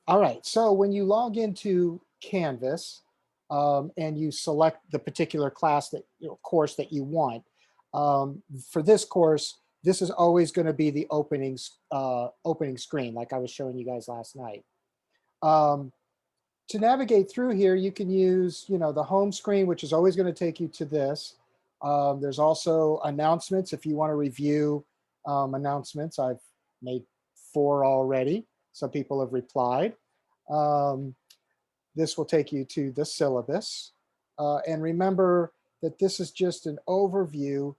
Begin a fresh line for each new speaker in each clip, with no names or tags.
All right, so when you log into Canvas and you select the particular class that, course that you want, for this course, this is always going to be the opening screen, like I was showing you guys last night. Um, to navigate through here, you can use, the home screen, which is always going to take you to this. There's also announcements if you want to review announcements. I've made 4 already. Some people have replied. Um, this will take you to the syllabus. And remember that this is just an overview,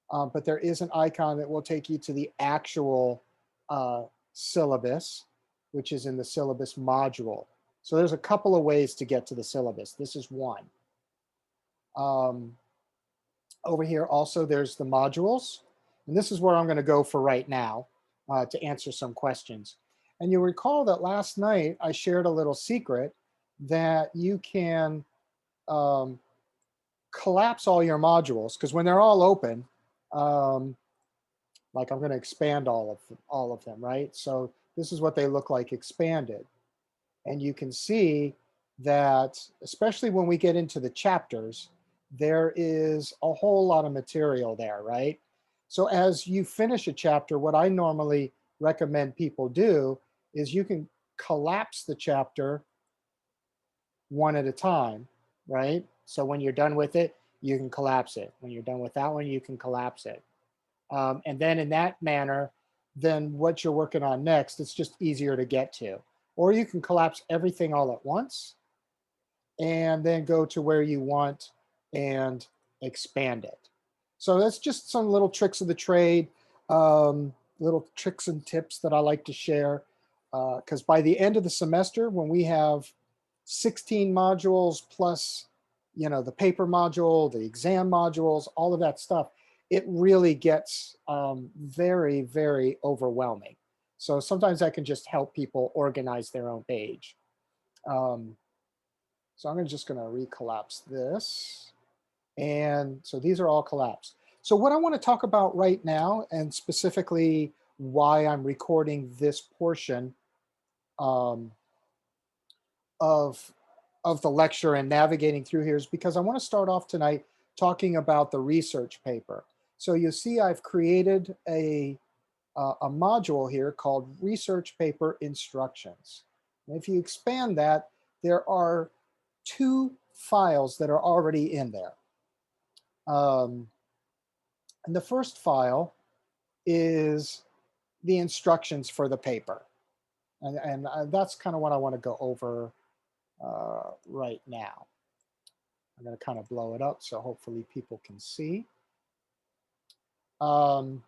but there is an icon that will take you to the actual uh, syllabus, which is in the syllabus module. So there's a couple of ways to get to the syllabus. This is one. Um, over here also there's the modules. And this is where I'm going to go for right now to answer some questions. And you'll recall that last night I shared a little secret that you can um, collapse all your modules, because when they're all open, like I'm going to expand all of them, right? So this is what they look like expanded. And you can see that, especially when we get into the chapters, there is a whole lot of material there, right? So as you finish a chapter, what I normally recommend people do is you can collapse the chapter one at a time, right? So when you're done with it, you can collapse it. When you're done with that one, you can collapse it. And then in that manner, then what you're working on next, it's just easier to get to. Or you can collapse everything all at once and then go to where you want and expand it. So that's just some little tricks of the trade, little tricks and tips that I like to share. Because by the end of the semester, when we have 16 modules plus, the paper module, the exam modules, all of that stuff, it really gets very, very overwhelming. So sometimes I can just help people organize their own page. So I'm just going to recollapse this. And so these are all collapsed. So what I want to talk about right now, and specifically why I'm recording this portion um, of, of the lecture and navigating through here, is because I want to start off tonight talking about the research paper. So you see I've created a module here called Research Paper Instructions. And if you expand that, there are 2 files that are already in there. And the first file is the instructions for the paper. And that's kind of what I want to go over right now. I'm going to kind of blow it up so hopefully people can see. And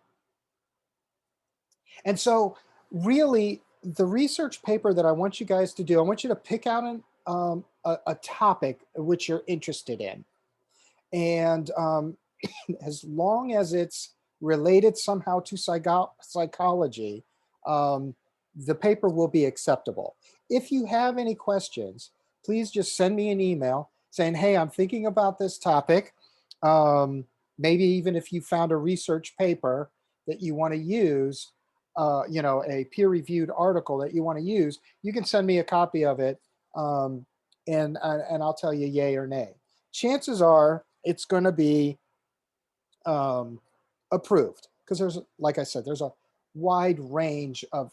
so really the research paper that I want you guys to do, I want you to pick out a topic which you're interested in. And as long as it's related somehow to psychology, the paper will be acceptable. If you have any questions, please just send me an email saying, hey, I'm thinking about this topic. Maybe even if you found a research paper that you want to use, a peer-reviewed article that you want to use, you can send me a copy of it, and I'll tell you yay or nay. Chances are it's going to be approved, because there's, like I said, there's a wide range of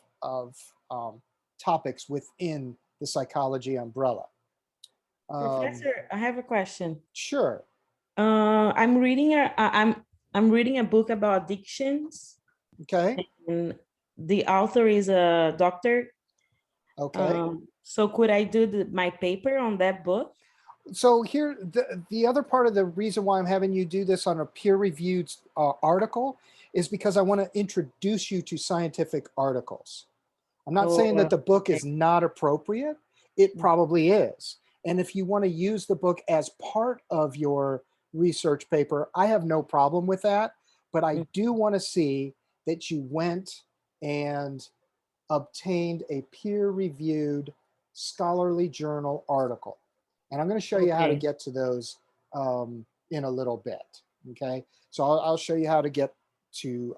topics within the psychology umbrella.
Professor, I have a question.
Sure.
I'm reading a book about addictions,
Okay.
and the author is a doctor.
Okay.
So could I do my paper on that book?
So here, the other part of the reason why I'm having you do this on a peer-reviewed article is because I want to introduce you to scientific articles. I'm not
Oh,
saying that the book
okay.
is not appropriate. It probably is. And if you want to use the book as part of your research paper, I have no problem with that. But I do want to see that you went and obtained a peer-reviewed scholarly journal article. And I'm going to show you how to
Okay.
get to those in a little bit. Okay, so I'll show you how to get to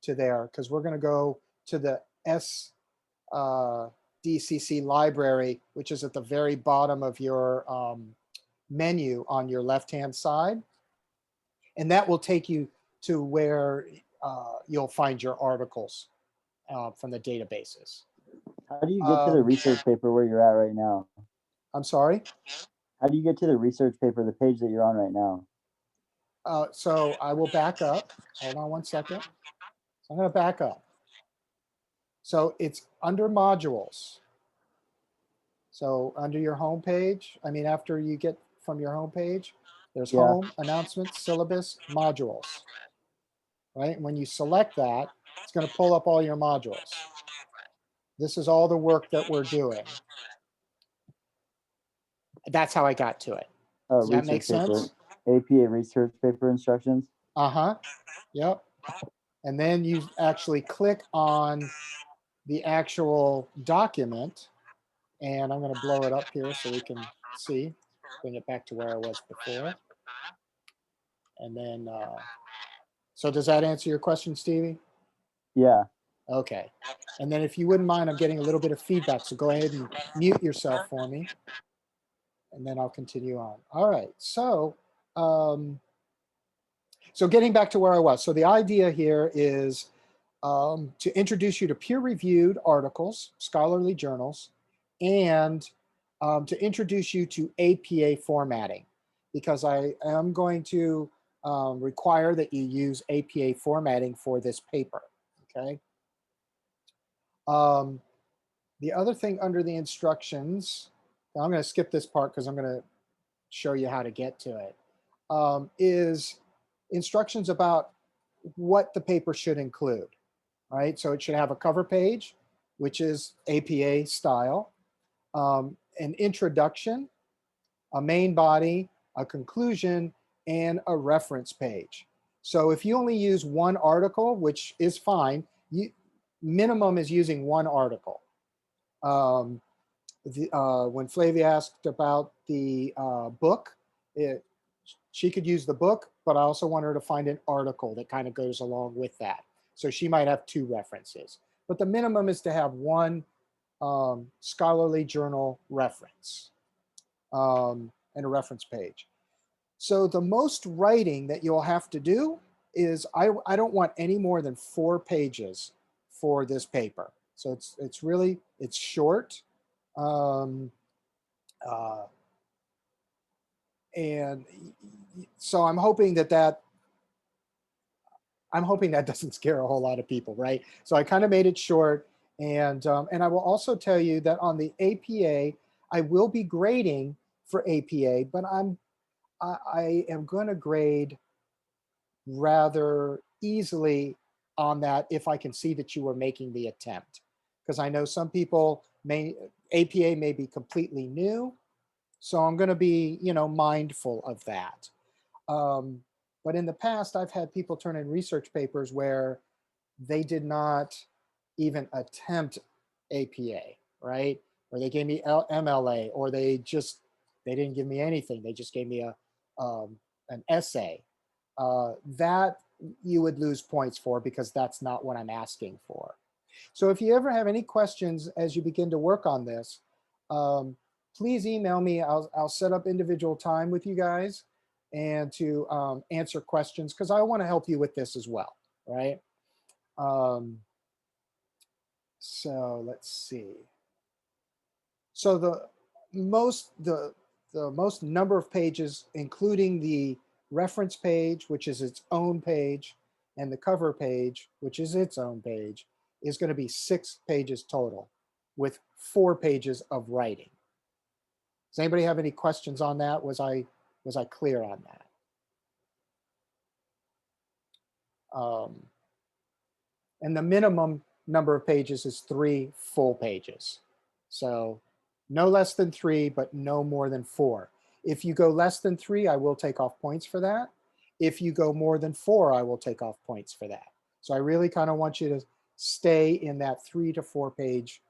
there, because we're going to go to the SDA DCC library, which is at the very bottom of your menu on your left-hand side. And that will take you to where you'll find your articles from the databases.
How do you get to the research paper where you're at right now?
I'm sorry?
How do you get to the research paper, the page that you're on right now?
So I will back up. Hold on one second. So I'm going to back up. So it's under modules. So under your home page, I mean, after you get from your home page, there's
Yeah.
home, announcements, syllabus, modules. Right? And when you select that, it's going to pull up all your modules. This is all the work that we're doing. That's how I got to it. Does that make sense?
APA research paper instructions.
Uh-huh. Yep. And then you actually click on the actual document. And I'm going to blow it up here so we can see. Bring it back to where I was before. And then, so does that answer your question, Stevie?
Yeah.
Okay. And then if you wouldn't mind, I'm getting a little bit of feedback. So go ahead and mute yourself for me. And then I'll continue on. All right. So, so getting back to where I was. So the idea here is to introduce you to peer-reviewed articles, scholarly journals, and to introduce you to APA formatting, because I am going to require that you use APA formatting for this paper, okay? The other thing under the instructions, I'm going to skip this part because I'm going to show you how to get to it, is instructions about what the paper should include, right? So it should have a cover page, which is APA style, an introduction, a main body, a conclusion, and a reference page. So if you only use one article, which is fine, minimum is using one article. When Flavia asked about the book, she could use the book, but I also want her to find an article that kind of goes along with that. So she might have two references, but the minimum is to have one scholarly journal reference and a reference page. So the most writing that you'll have to do is, I don't want any more than 4 pages for this paper. So it's short. And so I'm hoping that doesn't scare a whole lot of people, right? So I kind of made it short, and I will also tell you that on the APA, I will be grading for APA, but I am going to grade rather easily on that if I can see that you are making the attempt, because I know some people APA may be completely new, so I'm going to be mindful of that. But in the past, I've had people turn in research papers where they did not even attempt APA, right? Or they gave me MLA, or they didn't give me anything. They just gave me an essay. That you would lose points for, because that's not what I'm asking for. So if you ever have any questions as you begin to work on this, please email me. I'll set up individual time with you guys and to answer questions, because I want to help you with this as well, right? So let's see. So the most number of pages, including the reference page, which is its own page, and the cover page, which is its own page, is going to be 6 pages total, with 4 pages of writing. Does anybody have any questions on that? Was I clear on that? And the minimum number of pages is 3 full pages. So no less than 3, but no more than 4. If you go less than 3, I will take off points for that. If you go more than 4, I will take off points for that. So I really kind of want you to stay in that 3 to 4 page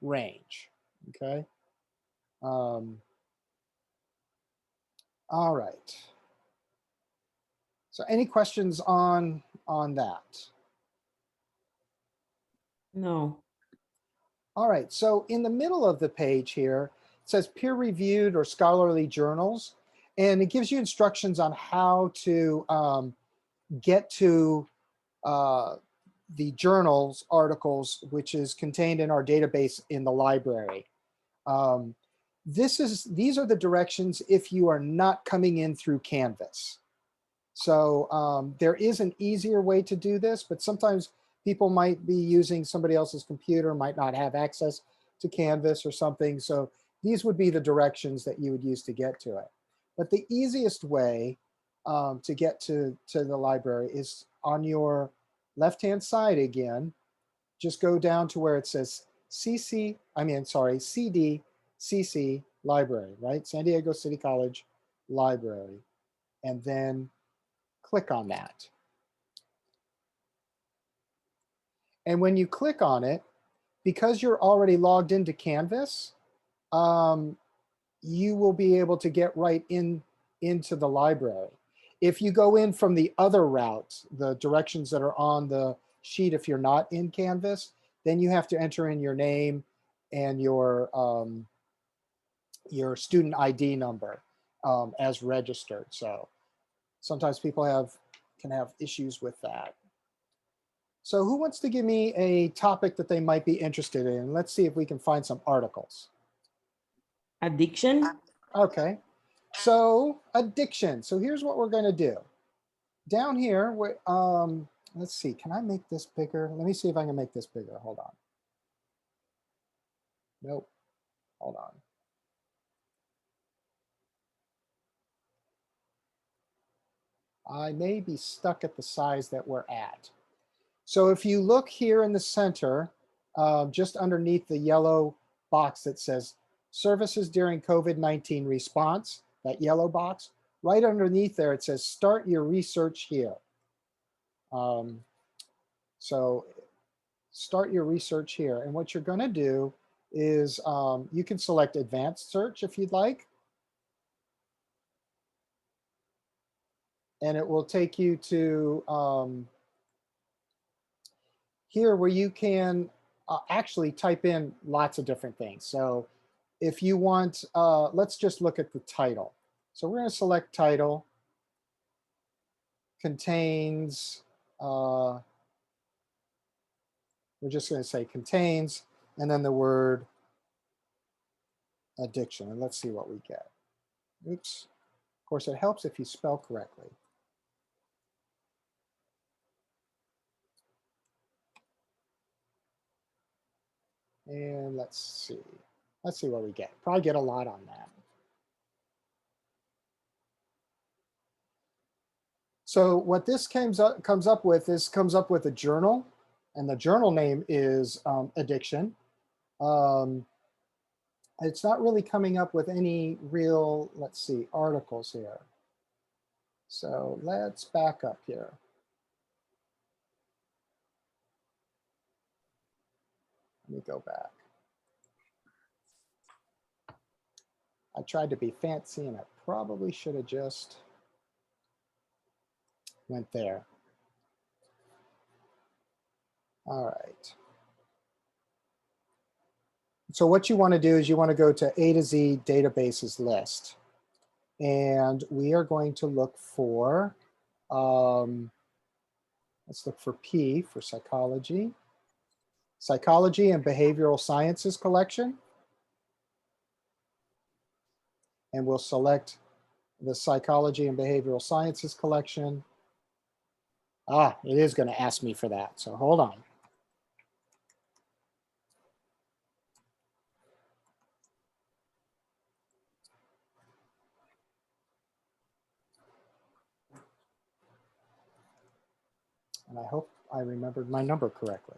range, okay? All right. So any questions on that?
No.
All right, so in the middle of the page here, it says peer-reviewed or scholarly journals, and it gives you instructions on how to get to the journals articles, which is contained in our database in the library. These are the directions if you are not coming in through Canvas. So there is an easier way to do this, but sometimes people might be using somebody else's computer, might not have access to Canvas or something. So these would be the directions that you would use to get to it. But the easiest way to get to the library is on your left-hand side again. Just go down to where it says CD, CC Library, right? San Diego City College Library. And then click on that. And when you click on it, because you're already logged into Canvas, you will be able to get right into the library. If you go in from the other route, the directions that are on the sheet, if you're not in Canvas, then you have to enter in your name and your student ID number as registered. So sometimes people can have issues with that. So who wants to give me a topic that they might be interested in? Let's see if we can find some articles.
Addiction.
Okay, so addiction. So here's what we're going to do. Down here, let's see, can I make this bigger? Let me see if I can make this bigger. Hold on. Nope, hold on. I may be stuck at the size that we're at. So if you look here in the center, just underneath the yellow box that says services during COVID-19 response, that yellow box, right underneath there, it says start your research here. So start your research here. And what you're going to do is you can select advanced search if you'd like. And it will take you to here where you can actually type in lots of different things. So if you want, let's just look at the title. So we're going to select title, contains, we're just going to say contains, and then the word addiction. And let's see what we get. Oops. Of course, it helps if you spell correctly. And let's see what we get. Probably get a lot on that. So what this comes up with a journal, and the journal name is addiction. It's not really coming up with any real, let's see, articles here. So let's back up here. Let me go back. I tried to be fancy and I probably should have just went there. All right. So what you want to do is you want to go to A to Z databases list. And we are going to look for, let's look for P for psychology. Psychology and Behavioral Sciences collection. And we'll select the Psychology and Behavioral Sciences collection. Ah, it is going to ask me for that. So hold on. And I hope I remembered my number correctly.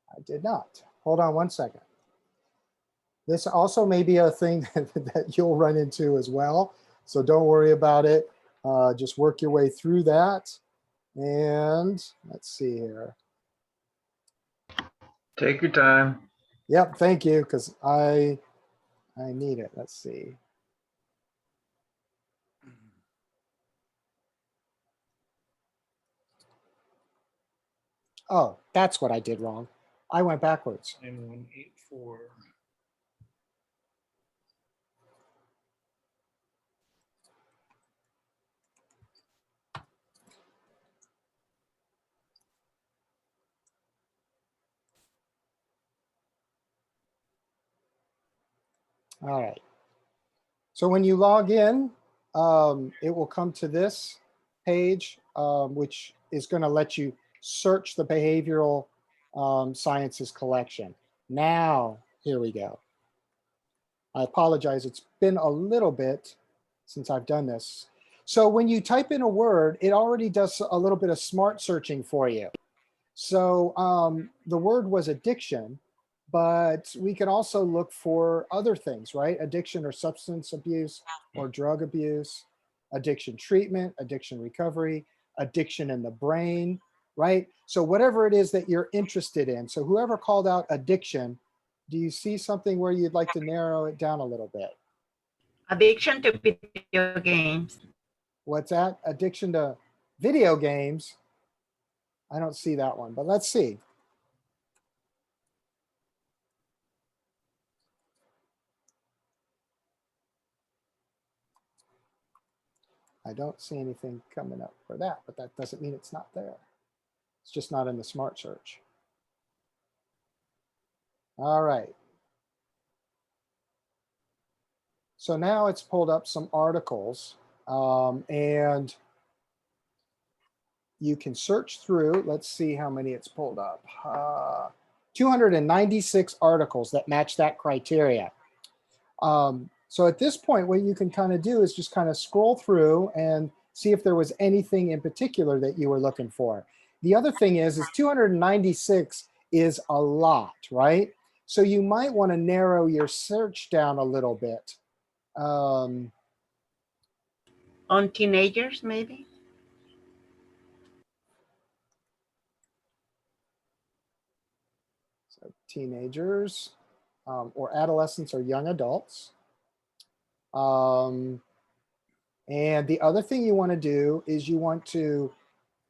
I did not. Hold on one second. This also may be a thing that you'll run into as well. So don't worry about it. Just work your way through that. And let's see here.
Take your time.
Yep, thank you, because I need it. Let's see. Oh, that's what I did wrong. I went backwards.
9184.
All right. So when you log in, it will come to this page, which is going to let you search the behavioral sciences collection. Now, here we go. I apologize. It's been a little bit since I've done this. So when you type in a word, it already does a little bit of smart searching for you. So the word was addiction, but we can also look for other things, right? Addiction or substance abuse or drug abuse, addiction treatment, addiction recovery, addiction in the brain, right? So whatever it is that you're interested in. So whoever called out addiction, do you see something where you'd like to narrow it down a little bit?
Addiction to video games.
What's that? Addiction to video games. I don't see that one, but let's see. I don't see anything coming up for that, but that doesn't mean it's not there. It's just not in the smart search. All right. So now it's pulled up some articles and you can search through. Let's see how many it's pulled up. 296 articles that match that criteria. So at this point, what you can kind of do is just kind of scroll through and see if there was anything in particular that you were looking for. The other thing is 296 is a lot, right? So you might want to narrow your search down a little bit.
On teenagers, maybe?
So teenagers or adolescents or young adults. And the other thing you want to do is you want to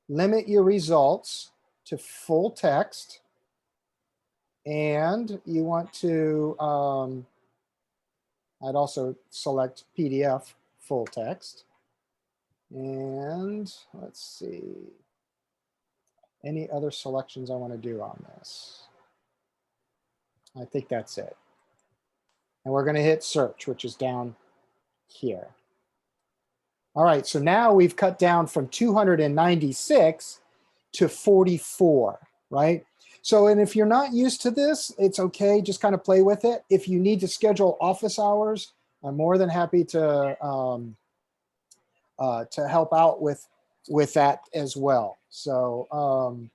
limit your results to full text. And you want to, I'd also select PDF full text. And let's see, any other selections I want to do on this? I think that's it. And we're going to hit search, which is down here. All right, so now we've cut down from 296 to 44, right? So, and if you're not used to this, it's okay, just kind of play with it. If you need to schedule office hours, I'm more than happy to help out with that as well. So,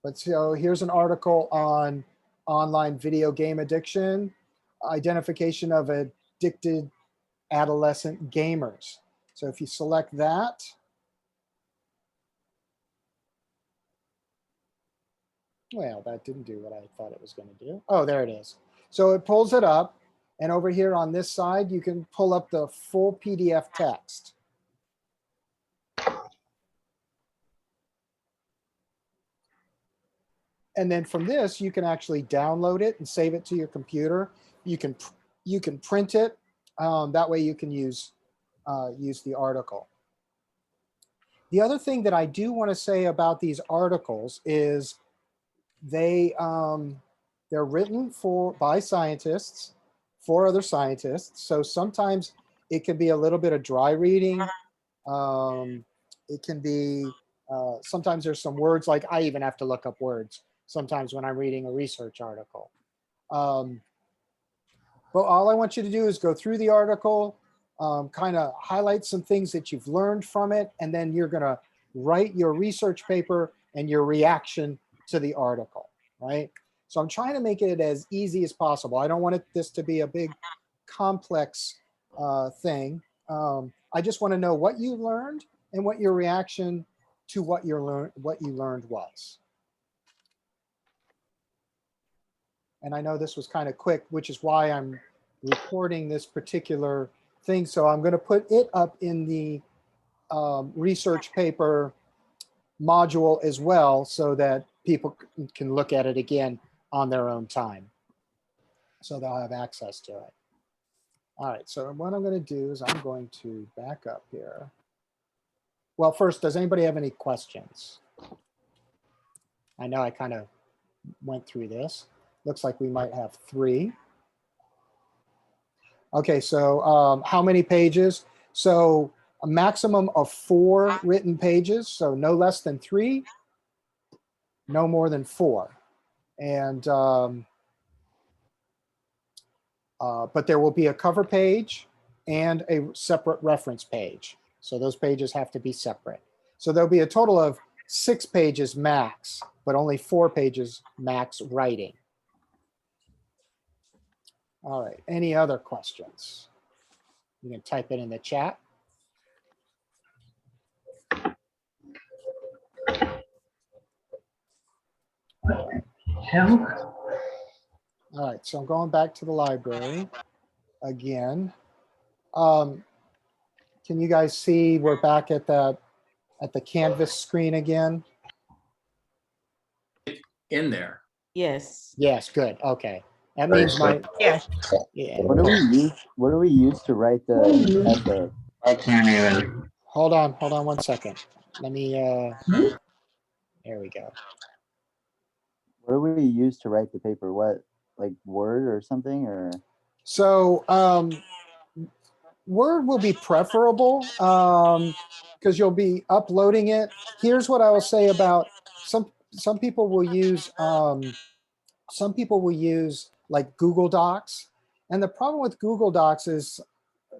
but so here's an article on online video game addiction, identification of addicted adolescent gamers. So if you select that, well, that didn't do what I thought it was going to do. Oh, there it is. So it pulls it up, and over here on this side, you can pull up the full PDF text. And then from this, you can actually download it and save it to your computer. You can print it. That way you can use the article. The other thing that I do want to say about these articles is they're written by scientists for other scientists. So sometimes it can be a little bit of dry reading. It can be, sometimes there's some words, like I even have to look up words sometimes when I'm reading a research article. But all I want you to do is go through the article, kind of highlight some things that you've learned from it, and then you're going to write your research paper and your reaction to the article, right? So I'm trying to make it as easy as possible. I don't want this to be a big, complex thing. I just want to know what you learned and what your reaction to what you learned was. And I know this was kind of quick, which is why I'm recording this particular thing. So I'm going to put it up in the research paper module as well, so that people can look at it again on their own time. So they'll have access to it. All right, so what I'm going to do is I'm going to back up here. Well, first, does anybody have any questions? I know I kind of went through this. Looks like we might have 3. Okay, so how many pages? So a maximum of 4 written pages, so no less than 3, no more than 4. And but there will be a cover page and a separate reference page. So those pages have to be separate. So there'll be a total of 6 pages max, but only 4 pages max writing. All right, any other questions? You can type it in the chat. All right, so I'm going back to the library again. Can you guys see we're back at the Canvas screen again?
In there.
Yes.
Yes, good. Okay, that
Very
means my
Yes.
yeah.
What do we use to write the essay?
I can't even.
Hold on 1 second. Let me. There we go.
What do we use to write the paper? What, like Word or something, or?
So Word will be preferable because you'll be uploading it. Here's what I will say about some people will use like Google Docs. And the problem with Google Docs is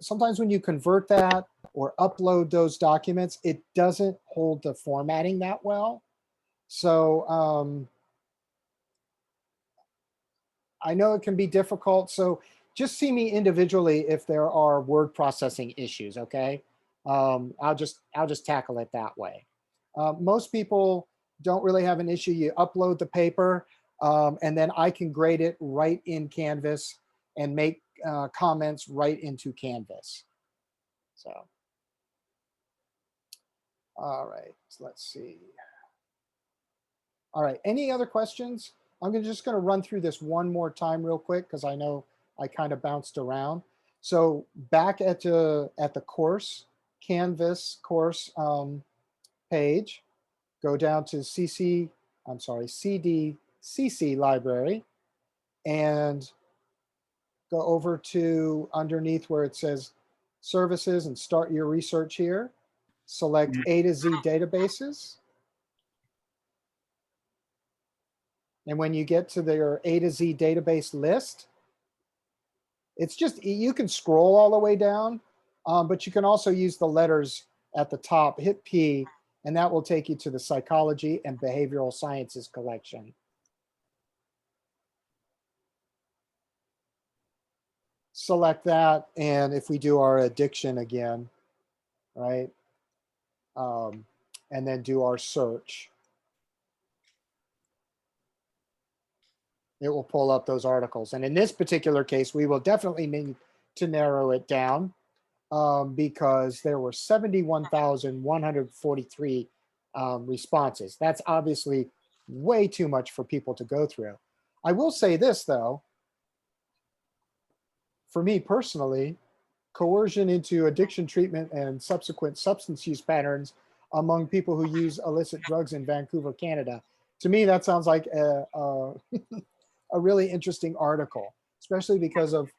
sometimes when you convert that or upload those documents, it doesn't hold the formatting that well. So I know it can be difficult. So just see me individually if there are word processing issues, okay? I'll just tackle it that way. Most people don't really have an issue. You upload the paper and then I can grade it right in Canvas and make comments right into Canvas. So, all right, let's see. All right, any other questions? I'm just going to run through this one more time real quick because I know I kind of bounced around. So back at the course, Canvas course page, go down to CDCC library and go over to underneath where it says services and start your research here. Select A to Z databases. And when you get to their A to Z database list, it's just, you can scroll all the way down, but you can also use the letters at the top, hit P, and that will take you to the psychology and behavioral sciences collection. Select that, and if we do our addiction again, right? And then do our search. It will pull up those articles. And in this particular case, we will definitely need to narrow it down because there were 71,143 responses. That's obviously way too much for people to go through. I will say this, though. For me personally, coercion into addiction treatment and subsequent substance use patterns among people who use illicit drugs in Vancouver, Canada. To me, that sounds like a really interesting article, especially because of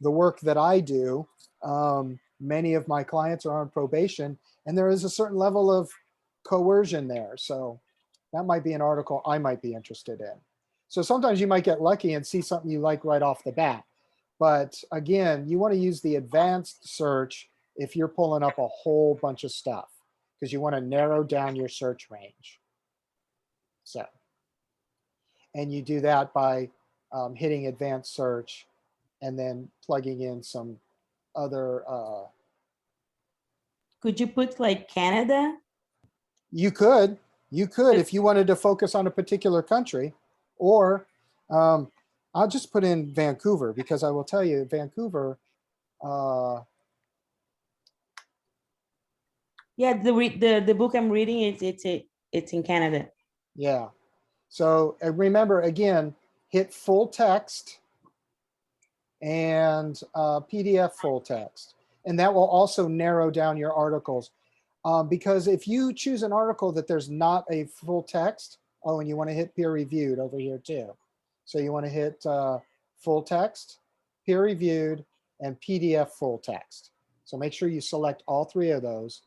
the work that I do. Many of my clients are on probation, and there is a certain level of coercion there. So that might be an article I might be interested in. So sometimes you might get lucky and see something you like right off the bat. But again, you want to use the advanced search if you're pulling up a whole bunch of stuff, because you want to narrow down your search range. So, and you do that by hitting advanced search and then plugging in some other.
Could you put like Canada?
You could if you wanted to focus on a particular country, or I'll just put in Vancouver because I will tell you Vancouver.
Yeah, the book I'm reading it's in Canada.
Yeah. So remember, again, hit full text and PDF full text. And that will also narrow down your articles. Because if you choose an article that there's not a full text, oh, and you want to hit peer reviewed over here too. So you want to hit full text, peer reviewed, and PDF full text. So make sure you select all three of those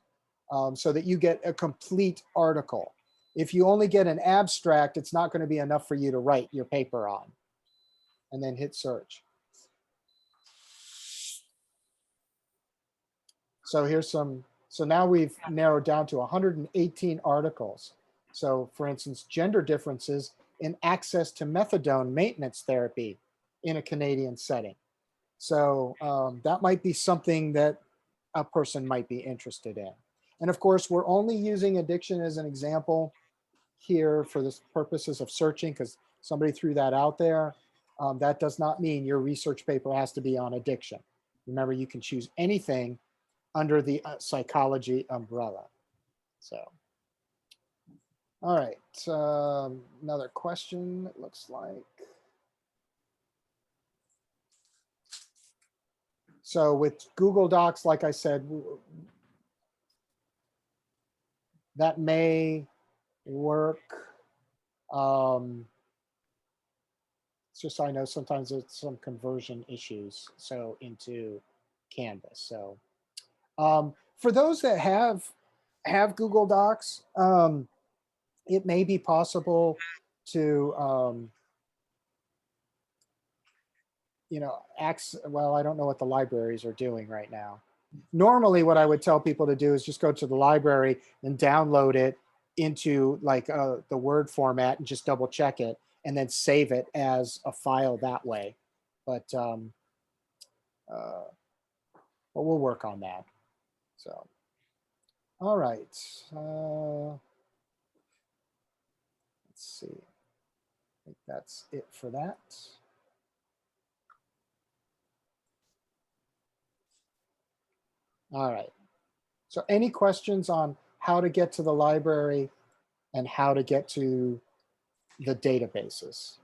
so that you get a complete article. If you only get an abstract, it's not going to be enough for you to write your paper on. And then hit search. So here's some, so now we've narrowed down to 118 articles. So for instance, gender differences in access to methadone maintenance therapy in a Canadian setting. So that might be something that a person might be interested in. And of course, we're only using addiction as an example here for the purposes of searching because somebody threw that out there. That does not mean your research paper has to be on addiction. Remember, you can choose anything under the psychology umbrella. So, all right, another question, it looks like. So with Google Docs, like I said, that may work. It's just, I know sometimes there's some conversion issues, so into Canvas. So for those that have Google Docs, it may be possible to, you know, well, I don't know what the libraries are doing right now. Normally what I would tell people to do is just go to the library and download it into like the Word format and just double check it and then save it as a file that way. But we'll work on that. So, all right. Let's see. I think that's it for that. All right. So any questions on how to get to the library and how to get to the databases?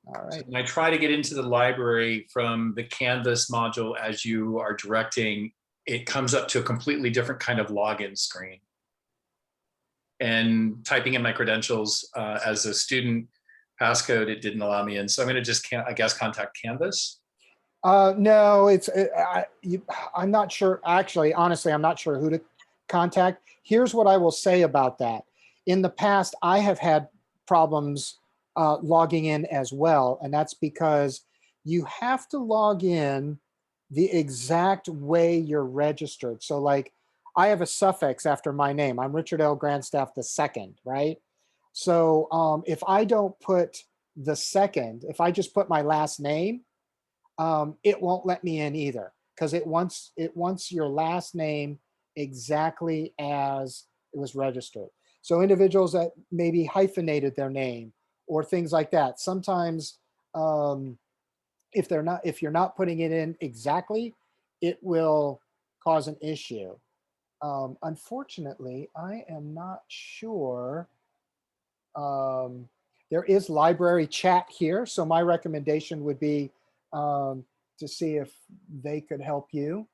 All right.
So when I try to get into the library from the Canvas module as you are directing, it comes up to a completely different kind of login screen. And typing in my credentials as a student passcode, it didn't allow me in. So I'm going to just, I guess, contact Canvas.
No, I'm not sure. Actually, honestly, I'm not sure who to contact. Here's what I will say about that. In the past, I have had problems logging in as well. And that's because you have to log in the exact way you're registered. So like I have a suffix after my name. I'm Richard L. Grandstaff II, right? So if I don't put the second, if I just put my last name, it won't let me in either because it wants your last name exactly as it was registered. So individuals that maybe hyphenated their name or things like that. Sometimes if you're not putting it in exactly, it will cause an issue. Unfortunately, I am not sure. There is library chat here. So my recommendation would be to see if they could help you.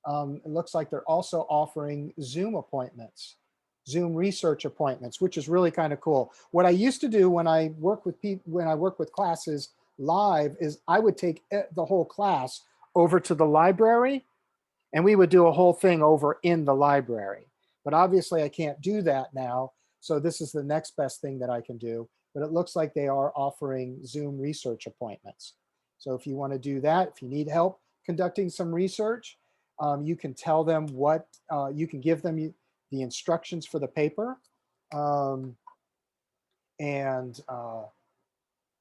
It looks like they're also offering Zoom appointments, Zoom research appointments, which is really kind of cool. What I used to do when I work with classes live is I would take the whole class over to the library and we would do a whole thing over in the library. But obviously I can't do that now. So this is the next best thing that I can do. But it looks like they are offering Zoom research appointments. So if you want to do that, if you need help conducting some research, you can tell them what, you can give them the instructions for the paper, and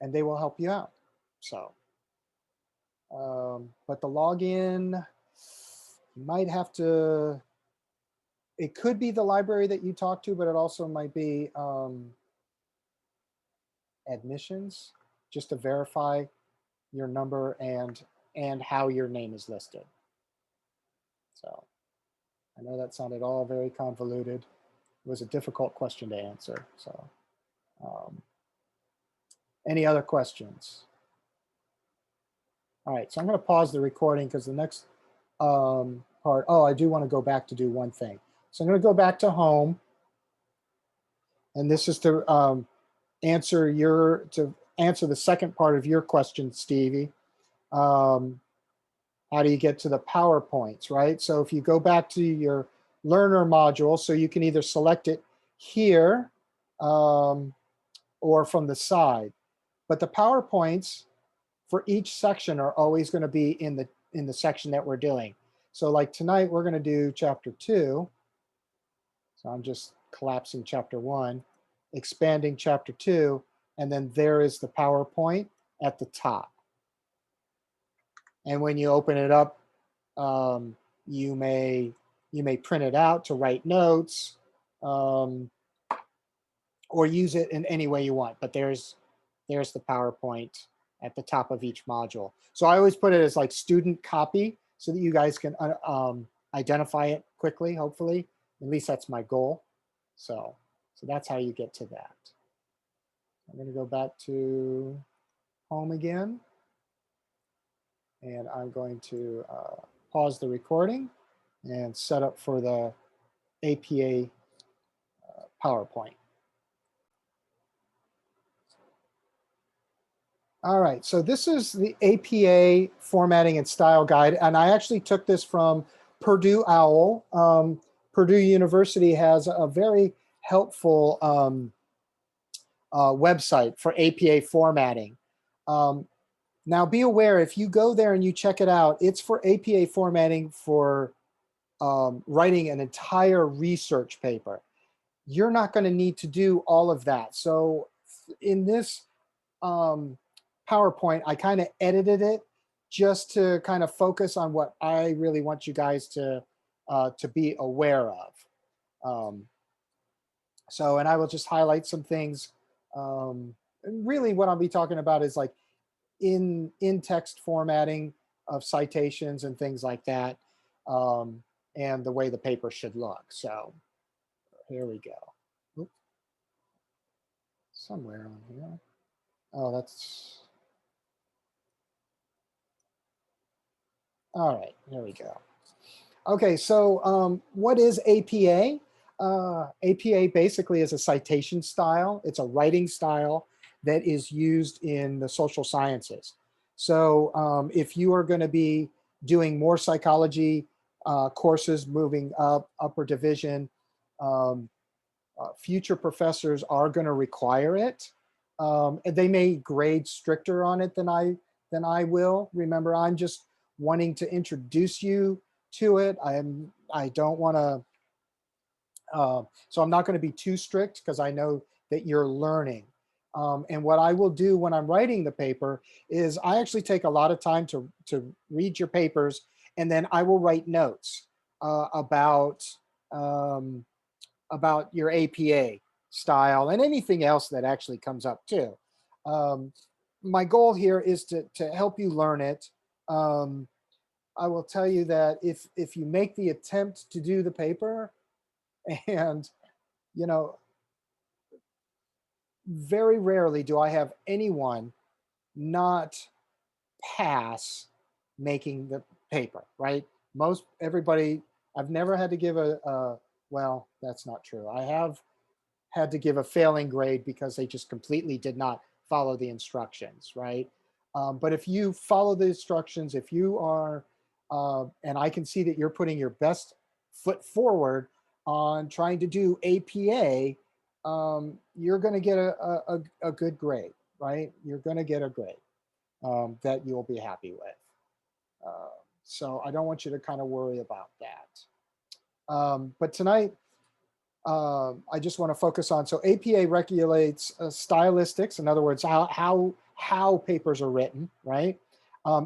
they will help you out. So, but the login, you might have to, it could be the library that you talk to, but it also might be admissions, just to verify your number and how your name is listed. So I know that sounded all very convoluted. was a difficult question to answer. So, any other questions? All right, so I'm going to pause the recording because the next part, oh, I do want to go back to do one thing. So I'm going to go back to home. And this is to answer the second part of your question, Stevie. How do you get to the PowerPoints, right? So if you go back to your learner module, so you can either select it here or from the side. But the PowerPoints for each section are always going to be in the section that we're doing. So like tonight, we're going to do chapter 2. So I'm just collapsing chapter 1, expanding chapter 2, and then there is the PowerPoint at the top. And when you open it up, you may print it out to write notes, or use it in any way you want. But there's the PowerPoint at the top of each module. So I always put it as like student copy so that you guys can identify it quickly, hopefully. At least that's my goal. So that's how you get to that. I'm going to go back to home again. And I'm going to pause the recording and set up for the APA PowerPoint. All right, so this is the APA formatting and style guide, and I actually took this from Purdue OWL. Purdue University has a very helpful website for APA formatting. Now be aware, if you go there and you check it out, it's for APA formatting for writing an entire research paper. You're not going to need to do all of that. So in this PowerPoint, I kind of edited it just to kind of focus on what I really want you guys to be aware of. And I will just highlight some things. And really what I'll be talking about is like in-text formatting of citations and things like that, and the way the paper should look. So here we go. Oop. Somewhere on here. Oh, that's, all right, here we go. Okay, so what is APA? APA basically is a citation style. It's a writing style that is used in the social sciences. So if you are going to be doing more psychology courses, moving up, upper division, future professors are going to require it. And they may grade stricter on it than I will. Remember, I'm just wanting to introduce you to it. I don't want to, so I'm not going to be too strict because I know that you're learning. And what I will do when I'm writing the paper is I actually take a lot of time to read your papers, and then I will write notes about your APA style and anything else that actually comes up too. My goal here is to help you learn it. I will tell you that if you make the attempt to do the paper, and very rarely do I have anyone not pass making the paper, right? Everybody, I've never had to give well, that's not true. I have had to give a failing grade because they just completely did not follow the instructions, right? But if you follow the instructions, if you are, and I can see that you're putting your best foot forward on trying to do APA, you're going to get a good grade, right? You're going to get a grade that you'll be happy with. So I don't want you to kind of worry about that. But tonight, I just want to focus on, so APA regulates stylistics, in other words, how papers are written, right?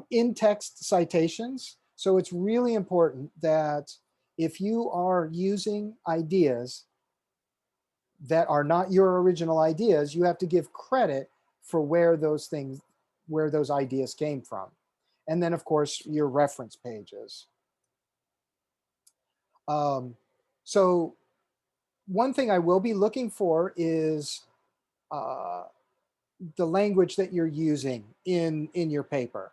In-text citations. So it's really important that if you are using ideas that are not your original ideas, you have to give credit for where those ideas came from. And then of course, your reference pages. So one thing I will be looking for is the language that you're using in your paper.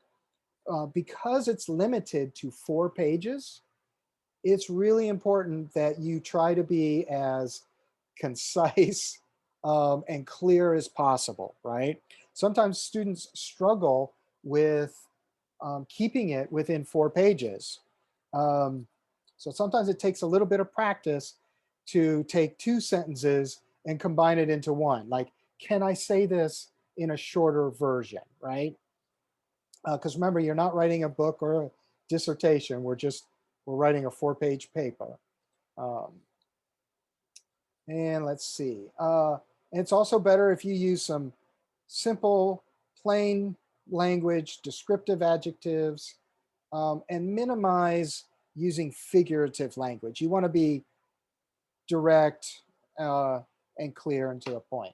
Because it's limited to 4 pages, it's really important that you try to be as concise and clear as possible, right? Sometimes students struggle with keeping it within 4 pages. Um, so sometimes it takes a little bit of practice to take 2 sentences and combine it into one. Like, can I say this in a shorter version, right? Because remember, you're not writing a book or a dissertation. We're writing a 4-page paper. Um, and let's see. And it's also better if you use some simple, plain language, descriptive adjectives, and minimize using figurative language. You want to be direct and clear and to the point.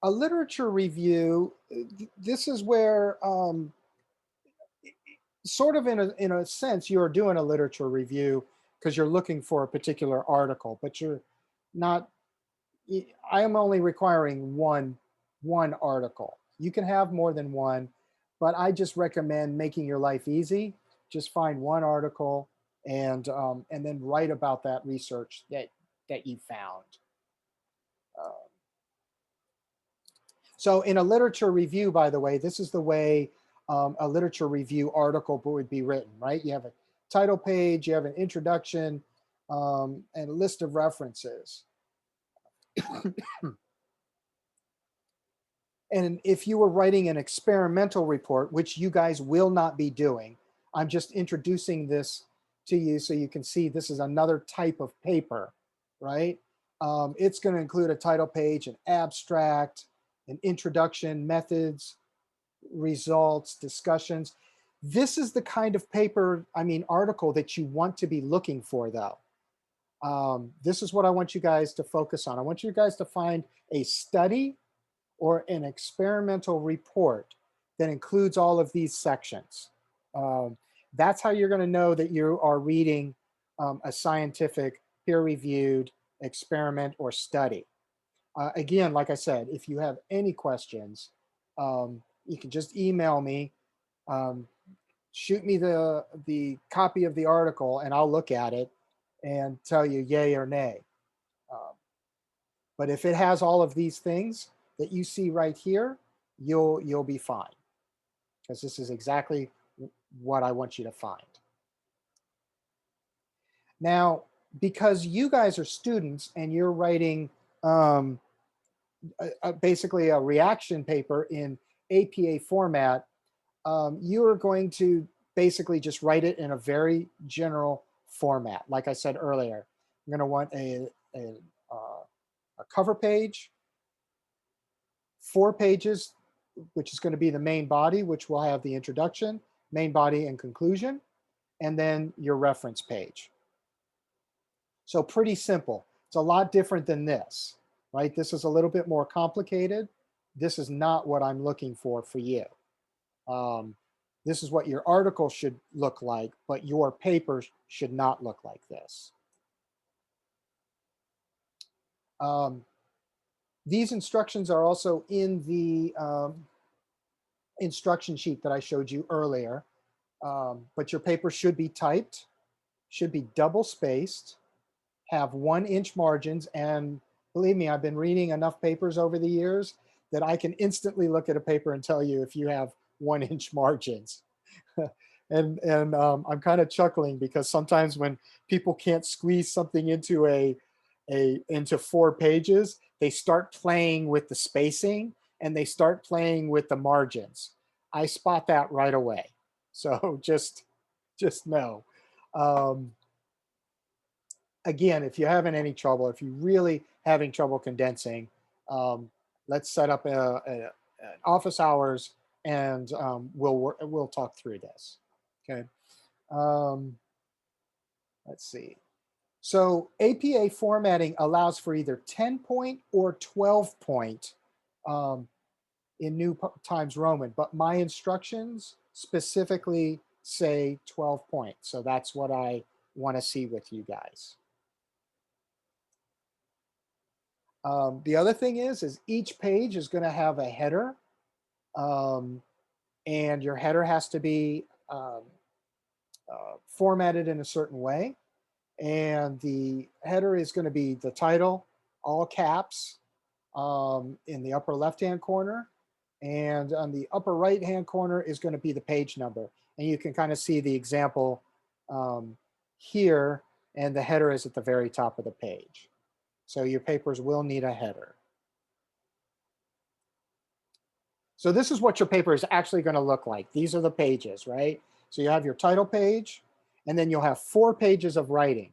A literature review, this is where sort of in a sense you're doing a literature review because you're looking for a particular article, but you're not. I am only requiring one article. You can have more than one, but I just recommend making your life easy. Just find one article and then write about that research that you found. So in a literature review, by the way, this is the way a literature review article would be written, right? You have a title page, you have an introduction, and a list of references. And if you were writing an experimental report, which you guys will not be doing, I'm just introducing this to you so you can see this is another type of paper, right? It's going to include a title page, an abstract, an introduction, methods, results, discussions. This is the kind of paper, article that you want to be looking for, though. This is what I want you guys to focus on. I want you guys to find a study or an experimental report that includes all of these sections. That's how you're going to know that you are reading a scientific, peer-reviewed experiment or study. Again, like I said, if you have any questions, you can just email me, shoot me the copy of the article, and I'll look at it and tell you yay or nay. But if it has all of these things that you see right here, you'll be fine, because this is exactly what I want you to find. Now, because you guys are students and you're writing basically a reaction paper in APA format, you are going to basically just write it in a very general format. Like I said earlier, I'm going to want a cover page, 4 pages, which is going to be the main body, which will have the introduction, main body, and conclusion, and then your reference page. So pretty simple. It's a lot different than this, right? This is a little bit more complicated. This is not what I'm looking for you. This is what your article should look like, but your paper should not look like this. These instructions are also in the instruction sheet that I showed you earlier, but your paper should be typed, should be double spaced, have 1-inch margins, and believe me, I've been reading enough papers over the years that I can instantly look at a paper and tell you if you have 1-inch margins. and I'm kind of chuckling because sometimes when people can't squeeze something into into 4 pages, they start playing with the spacing and they start playing with the margins. I spot that right away. So just know. Again, if you're having any trouble, if you're really having trouble condensing, let's set up an office hours and we'll talk through this. Okay. Let's see. So APA formatting allows for either 10-point or 12-point in New Times Roman, but my instructions specifically say 12 points. So that's what I want to see with you guys. The other thing is each page is going to have a header, and your header has to be formatted in a certain way. And the header is going to be the title, all caps, in the upper left-hand corner. And on the upper right-hand corner is going to be the page number. And you can kind of see the example here, and the header is at the very top of the page. So your papers will need a header. So this is what your paper is actually going to look like. These are the pages, right? So you have your title page, and then you'll have 4 pages of writing.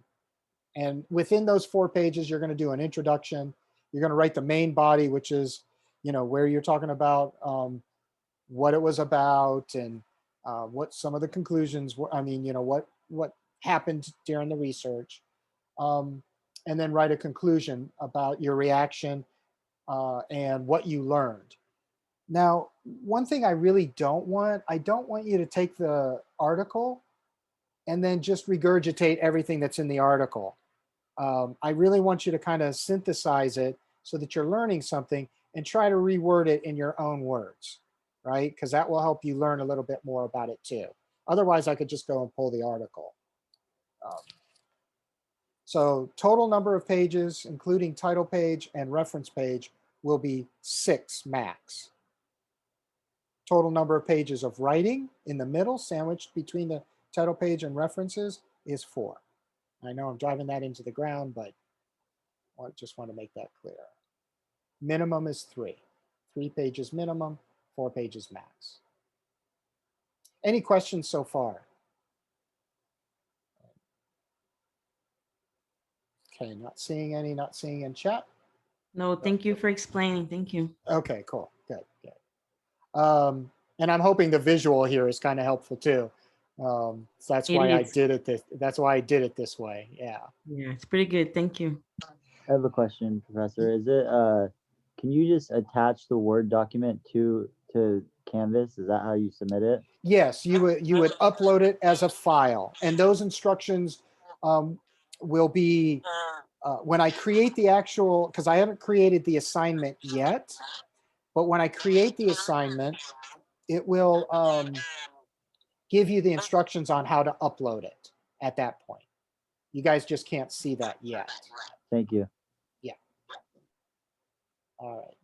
And within those 4 pages, you're going to do an introduction. You're going to write the main body, which is, where you're talking about what it was about, and what some of the conclusions were. I mean, what happened during the research. And then write a conclusion about your reaction and what you learned. Now, one thing I really don't want you to take the article and then just regurgitate everything that's in the article. I really want you to kind of synthesize it so that you're learning something and try to reword it in your own words, right? Because that will help you learn a little bit more about it too. Otherwise, I could just go and pull the article. So total number of pages, including title page and reference page, will be 6 max. Total number of pages of writing in the middle, sandwiched between the title page and references, is 4. I know I'm driving that into the ground, but I just want to make that clear. Minimum is 3. 3 pages minimum, 4 pages max. Any questions so far? Okay, not seeing any, not seeing in chat.
No, thank you for explaining. Thank you.
Okay, cool, good. And I'm hoping the visual here is kind of helpful too. So that's why I did it this way. Yeah.
Yeah, it's pretty good. Thank you.
I have a question, Professor. Is it can you just attach the Word document to Canvas? Is that how you submit it?
Yes, you would upload it as a file, and those instructions will be when I create the actual, because I haven't created the assignment yet, but when I create the assignment, it will give you the instructions on how to upload it at that point. You guys just can't see that yet.
Thank you.
Yeah. All right.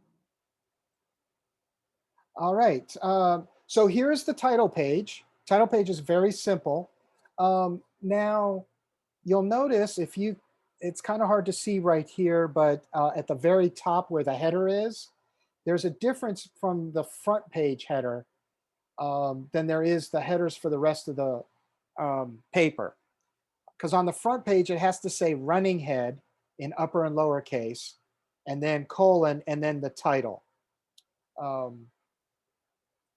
All right. So here's the title page. Title page is very simple. Now, you'll notice it's kind of hard to see right here, but at the very top where the header is, there's a difference from the front page header than there is the headers for the rest of the paper. Because on the front page, it has to say running head in upper and lowercase, and then colon, and then the title.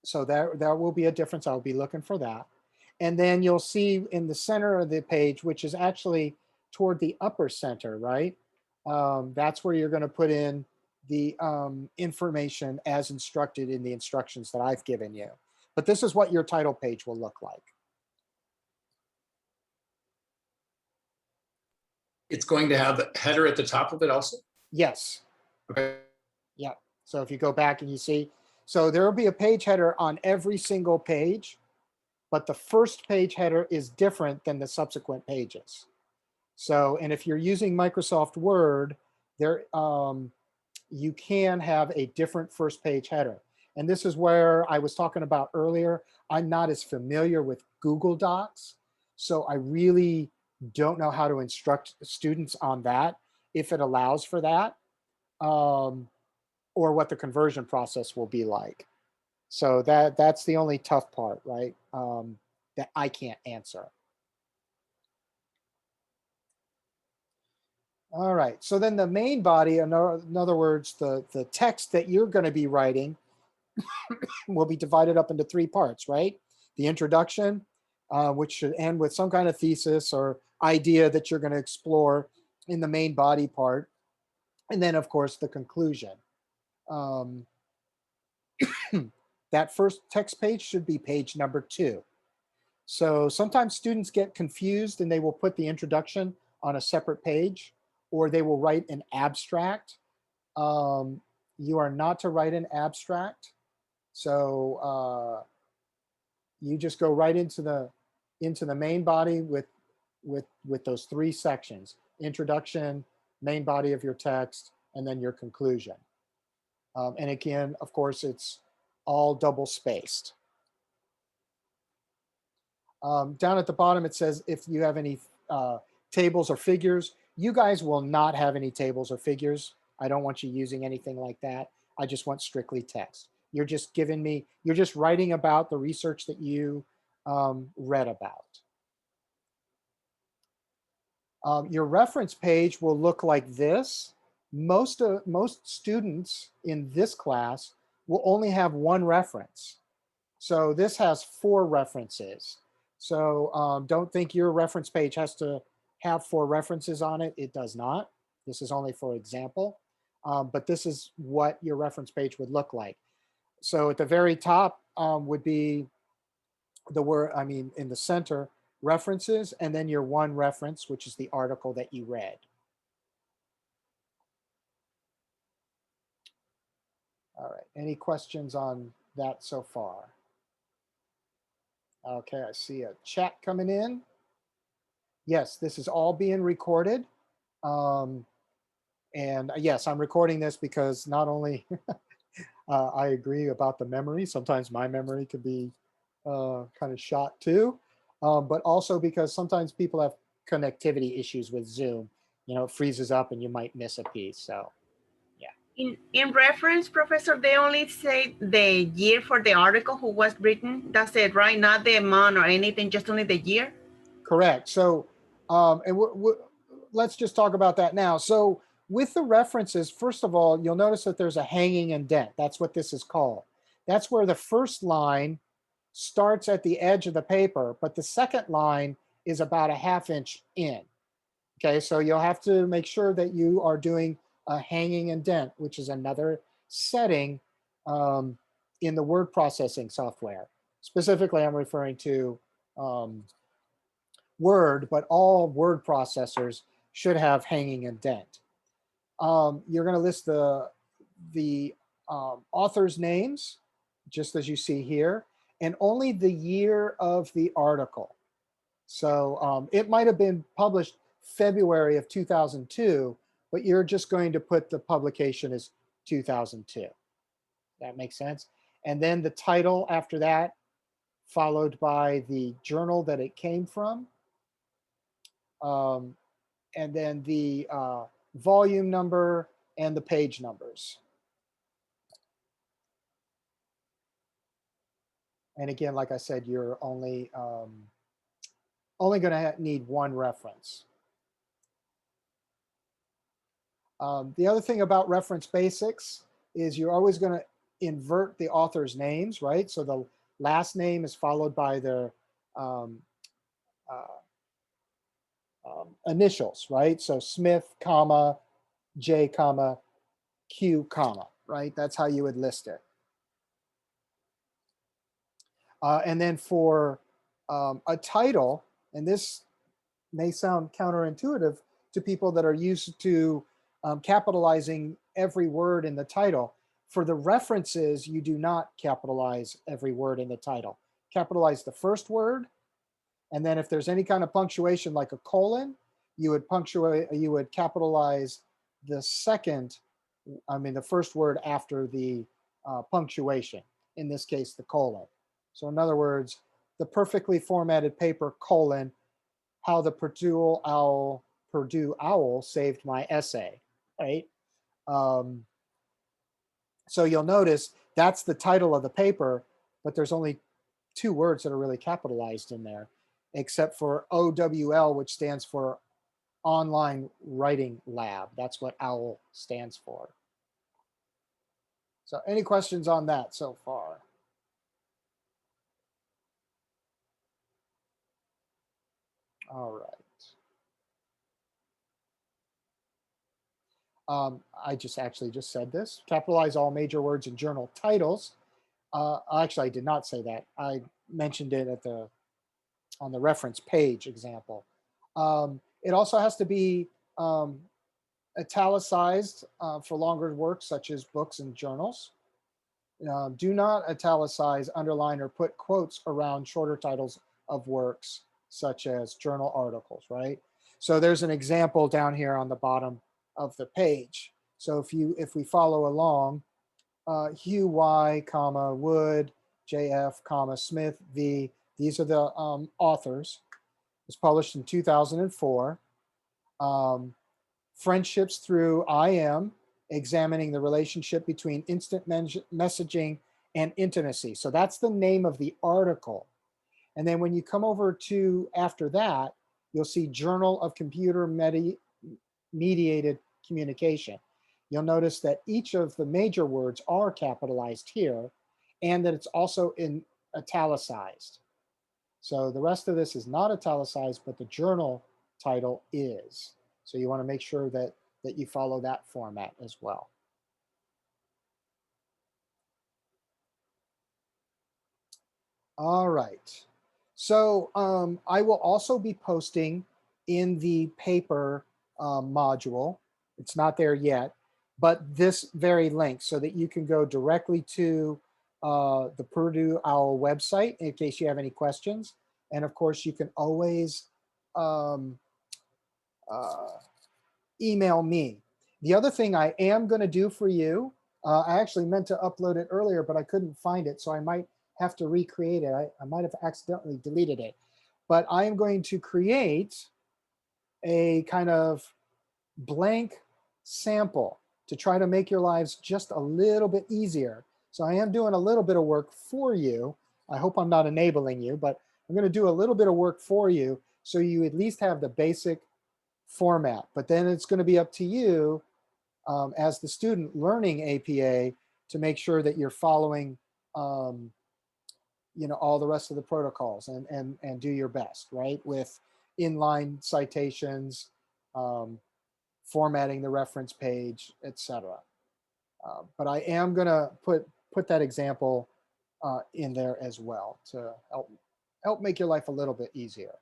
So there will be a difference. I'll be looking for that. And then you'll see in the center of the page, which is actually toward the upper center, right? That's where you're going to put in the information as instructed in the instructions that I've given you. But this is what your title page will look like.
It's going to have the header at the top of it also?
Yes.
Okay.
Yeah. So if you go back and you see, so there will be a page header on every single page, but the first page header is different than the subsequent pages. So, and if you're using Microsoft Word, there you can have a different first page header. And this is where I was talking about earlier. I'm not as familiar with Google Docs, so I really don't know how to instruct students on that, if it allows for that, or what the conversion process will be like. So that's the only tough part, right? That I can't answer. All right, so then the main body, in other words, the text that you're going to be writing will be divided up into 3 parts, right? The introduction, which should end with some kind of thesis or idea that you're going to explore in the main body part. And then, of course, the conclusion. That first text page should be page number 2. So sometimes students get confused and they will put the introduction on a separate page, or they will write an abstract. You are not to write an abstract. So you just go right into the main body with those three sections: introduction, main body of your text, and then your conclusion. And again, of course, it's all double spaced. Down at the bottom, it says if you have any tables or figures. You guys will not have any tables or figures. I don't want you using anything like that. I just want strictly text. You're just you're just writing about the research that you read about. Your reference page will look like this. Most students in this class will only have one reference. So this has 4 references. So don't think your reference page has to have 4 references on it. It does not. This is only for example. But this is what your reference page would look like. So at the very top would be the word, in the center, references, and then your one reference, which is the article that you read. All right, any questions on that so far? Okay, I see a chat coming in. Yes, this is all being recorded. And yes, I'm recording this because not only I agree about the memory, sometimes my memory could be kind of shot too, but also because sometimes people have connectivity issues with Zoom. It freezes up and you might miss a piece. So
In reference, Professor, they only say the year for the article who was written. That's it, right? Not the month or anything, just only the year.
correct. So, and let's just talk about that now. So with the references, first of all, you'll notice that there's a hanging indent. That's what this is called. That's where the first line starts at the edge of the paper, but the second line is about a ½ inch in. Okay, so you'll have to make sure that you are doing a hanging indent, which is another setting in the word processing software. Specifically, I'm referring to Word, but all word processors should have hanging indent. You're going to list the author's names, just as you see here, and only the year of the article. So it might have been published February of 2002, but you're just going to put the publication as 2002. That makes sense. And then the title after that, followed by the journal that it came from. And then the volume number and the page numbers. And again, like I said, you're only going to need one reference. The other thing about reference basics is you're always going to invert the author's names, right? So the last name is followed by their initials, right? So Smith, comma, J, comma, Q, comma, right? That's how you would list it. And then for a title, and this may sound counterintuitive to people that are used to capitalizing every word in the title. For the references, you do not capitalize every word in the title. Capitalize the first word, and then if there's any kind of punctuation like a colon, you would capitalize the the first word after the punctuation, in this case, the colon. So in other words, the perfectly formatted paper, colon, how the Purdue Owl saved my essay, right? So you'll notice that's the title of the paper, but there's only 2 words that are really capitalized in there, except for OWL, which stands for Online Writing Lab. That's what OWL stands for. So any questions on that so far? All right. I just said this. Capitalize all major words in journal titles. Actually, I did not say that. I mentioned it at the on the reference page example. It also has to be italicized for longer works such as books and journals. Do not italicize, underline, or put quotes around shorter titles of works such as journal articles, right? So there's an example down here on the bottom of the page. So if we follow along, Hugh Y, comma, Wood, JF, comma, Smith, V, these are the authors. It was published in 2004. Friendships Through IM, examining the relationship between instant messaging and intimacy. So that's the name of the article. And then when you come over to after that, you'll see Journal of Computer Mediated Communication. You'll notice that each of the major words are capitalized here and that it's also in italicized. So the rest of this is not italicized, but the journal title is. So you want to make sure that you follow that format as well. All right. So I will also be posting in the paper module. It's not there yet, but this very link so that you can go directly to the Purdue OWL website in case you have any questions. And of course, you can always email me. The other thing I am going to do for you, I actually meant to upload it earlier, but I couldn't find it, so I might have to recreate it. I might have accidentally deleted it. But I am going to create a kind of blank sample to try to make your lives just a little bit easier. So I am doing a little bit of work for you. I hope I'm not enabling you, but I'm going to do a little bit of work for you so you at least have the basic format. But then it's going to be up to you as the student learning APA to make sure that you're following all the rest of the protocols and do your best, right? With inline citations, formatting the reference page, etc. But I am going to put that example in there as well to help make your life a little bit easier.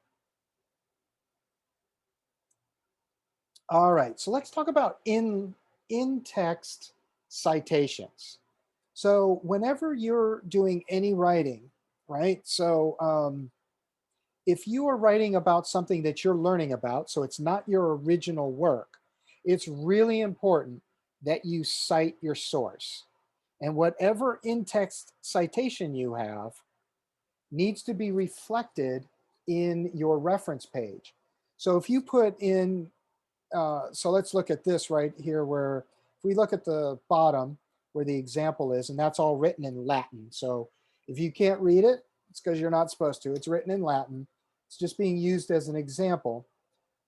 All right, so let's talk about in-text citations. So whenever you're doing any writing, right? So if you are writing about something that you're learning about, so it's not your original work, it's really important that you cite your source. And whatever in-text citation you have needs to be reflected in your reference page. So if you put in, so let's look at this right here where if we look at the bottom where the example is, and that's all written in Latin. So if you can't read it, it's because you're not supposed to. It's written in Latin. It's just being used as an example.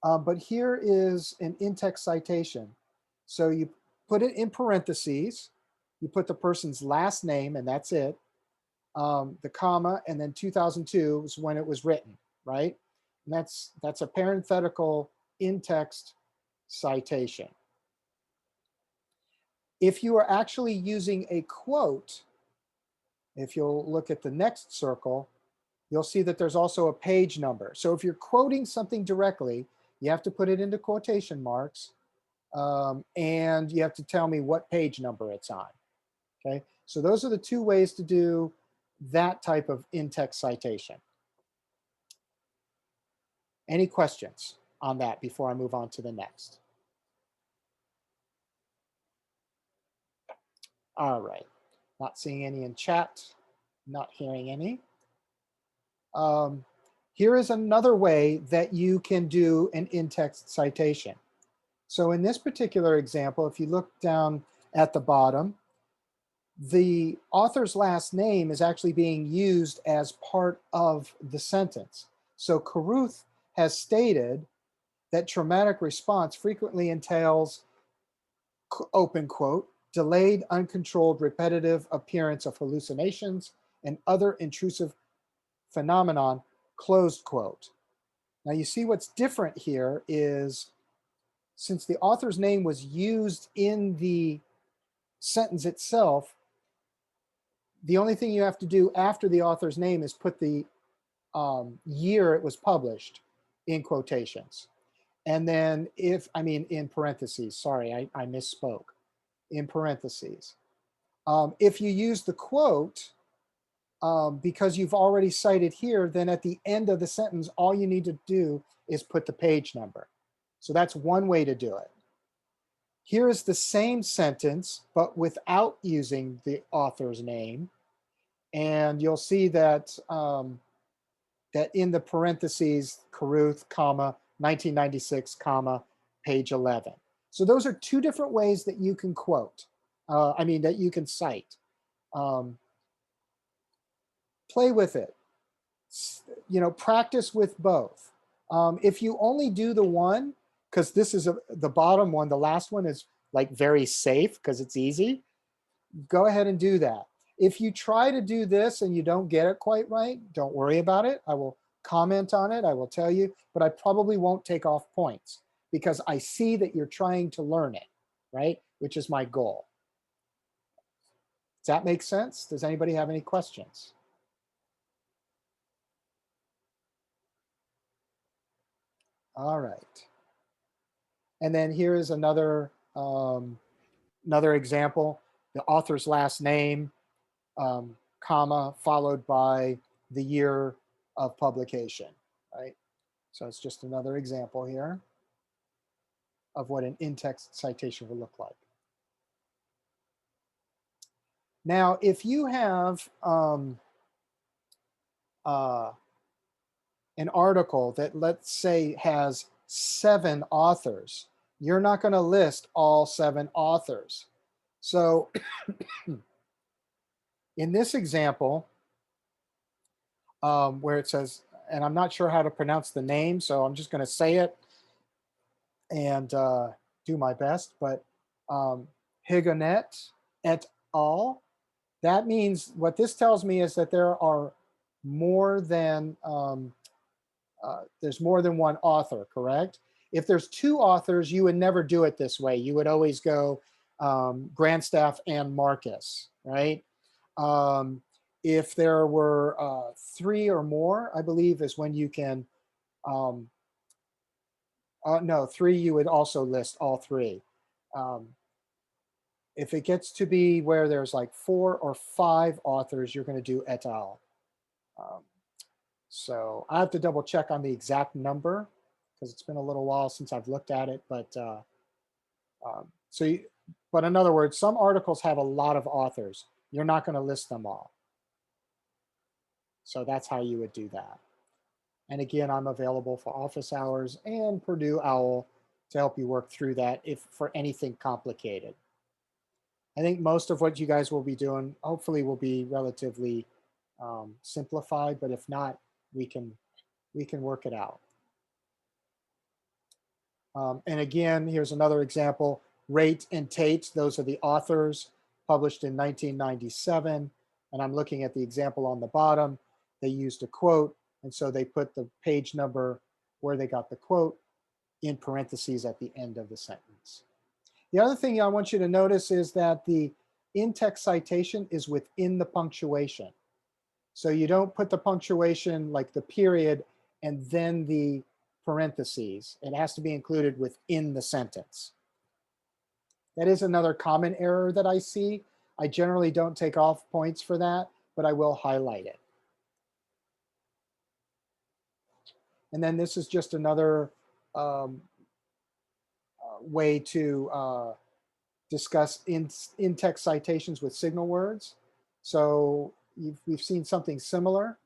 But here is an in-text citation. So you put it in parentheses, you put the person's last name, and that's it, the comma, and then 2002 is when it was written, right? And that's a parenthetical in-text citation. If you are actually using a quote, if you'll look at the next circle, you'll see that there's also a page number. So if you're quoting something directly, you have to put it into quotation marks, and you have to tell me what page number it's on. Okay, so those are the two ways to do that type of in-text citation. Any questions on that before I move on to the next? All right, not seeing any in chat, not hearing any. Here is another way that you can do an in-text citation. So in this particular example, if you look down at the bottom, the author's last name is actually being used as part of the sentence. So Caruth has stated that traumatic response frequently entails, open quote, delayed, uncontrolled, repetitive appearance of hallucinations and other intrusive phenomenon, closed quote. Now you see what's different here is since the author's name was used in the sentence itself, the only thing you have to do after the author's name is put the year it was published in quotations. And then in parentheses, sorry, I misspoke, in parentheses. If you use the quote, because you've already cited here, then at the end of the sentence, all you need to do is put the page number. So that's one way to do it. Here is the same sentence, but without using the author's name. And you'll see that, that in the parentheses, Caruth, comma, 1996, comma, page 11. So those are two different ways that you can quote. That you can cite. Play with it. Practice with both. If you only do the one, because this is the bottom one, the last one is like very safe because it's easy, go ahead and do that. If you try to do this and you don't get it quite right, don't worry about it. I will comment on it. I will tell you, but I probably won't take off points because I see that you're trying to learn it, right? Which is my goal. Does that make sense? Does anybody have any questions? All right. And then here is another example, the author's last name, comma, followed by the year of publication, right? So it's just another example here of what an in-text citation will look like. Now, if you have an article that, let's say, has 7 authors, you're not going to list all 7 authors. So in this example, where it says, and I'm not sure how to pronounce the name, so I'm just going to say it and do my best, but Higonet et al. That means, what this tells me is that there are more than, there's more than one author, correct? If there's 2 authors, you would never do it this way. You would always go Grandstaff and Marcus, right? If there were 3 or more, I believe is when you can, no, 3, you would also list all 3. If it gets to be where there's like 4 or 5 authors, you're going to do et al. So I have to double check on the exact number because it's been a little while since I've looked at it. But but in other words, some articles have a lot of authors. You're not going to list them all. So that's how you would do that. And again, I'm available for office hours and Purdue OWL to help you work through that if for anything complicated. I think most of what you guys will be doing hopefully will be relatively simplified, but if not, we can work it out. And again, here's another example, Rate and Tate, those are the authors, published in 1997. And I'm looking at the example on the bottom. They used a quote, and so they put the page number where they got the quote in parentheses at the end of the sentence. The other thing I want you to notice is that the in-text citation is within the punctuation. So you don't put the punctuation like the period and then the parentheses. It has to be included within the sentence. That is another common error that I see. I generally don't take off points for that, but I will highlight it. And then this is just another way to discuss in-text citations with signal words. So we've seen something similar.